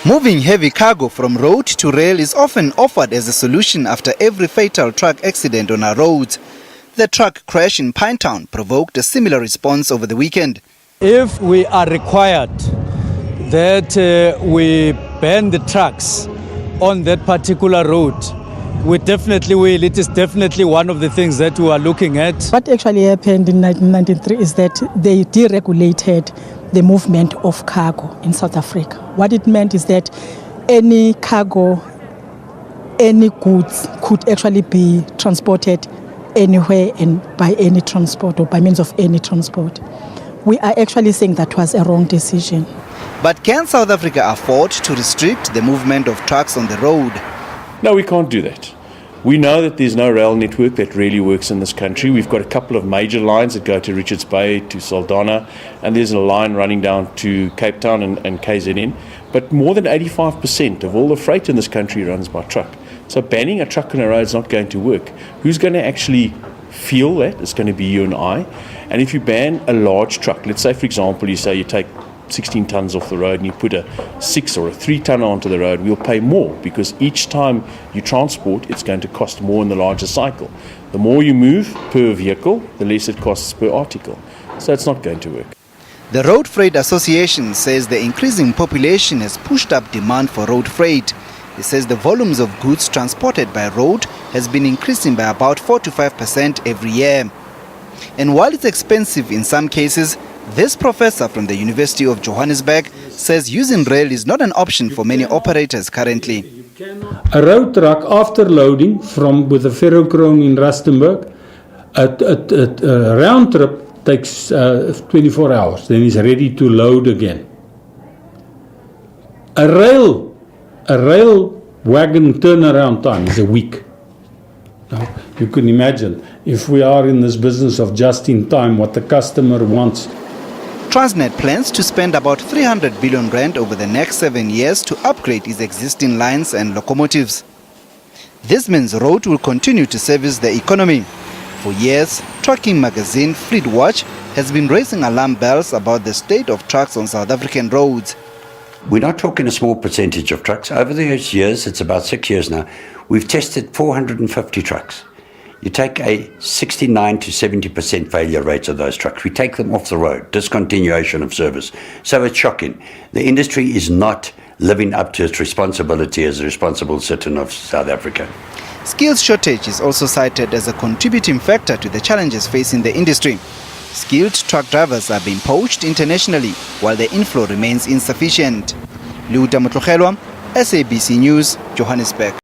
Moving heavy cargo from road to rail is often offered as a solution after every fatal truck accident on our roads. The truck crash in Pinetown provoked a similar response over the weekend. If we are required that we ban the trucks on that particular road, we definitely will. It is definitely one of the things that we are looking at. What actually happened in 1993 is that they deregulated the movement of cargo in South Africa. What it meant is that any cargo, any goods could actually be transported anywhere and by any transport or by means of any transport. We are actually saying that was a wrong decision. But can South Africa afford to restrict the movement of trucks on the road? No, we can't do that. We know that there's no rail network that really works in this country. We've got a couple of major lines that go to Richards Bay, to Saldanha, and there's a line running down to Cape Town and KZN. But more than 85% of all the freight in this country runs by truck. So banning a truck on a road is not going to work. Who's going to actually feel that? It's going to be you and I. And if you ban a large truck, let's say, for example, you say you take 16 tons off the road and you put a 6 or a 3 tonner onto the road, we'll pay more because each time you transport, it's going to cost more in the larger cycle. The more you move per vehicle, the less it costs per article. So it's not going to work. The Road Freight Association says the increasing population has pushed up demand for road freight. It says the volumes of goods transported by road has been increasing by about 4 to 5% every year. And while it's expensive in some cases, this professor from the University of Johannesburg says using rail is not an option for many operators currently. A road truck after loading from with a ferrochrome in Rustenburg, a round trip takes 24 hours, then it's ready to load again. A rail wagon turnaround time is a week. Now, you can imagine if we are in this business of just in time, what the customer wants. Transnet plans to spend about 300 billion rand over the next 7 years to upgrade its existing lines and locomotives. This means road will continue to service the economy. For years, trucking magazine Fleet Watch has been raising alarm bells about the state of trucks on South African roads. We're not talking a small percentage of trucks. Over the years, it's about 6 years now, we've tested 450 trucks. You take a 69 to 70% failure rate of those trucks. We take them off the road, discontinuation of service. So it's shocking. The industry is not living up to its responsibility as a responsible citizen of South Africa. Skills shortage is also cited as a contributing factor to the challenges facing the industry. Skilled truck drivers are being poached internationally while the inflow remains insufficient. Luta Motlogelwa, SABC News, Johannesburg.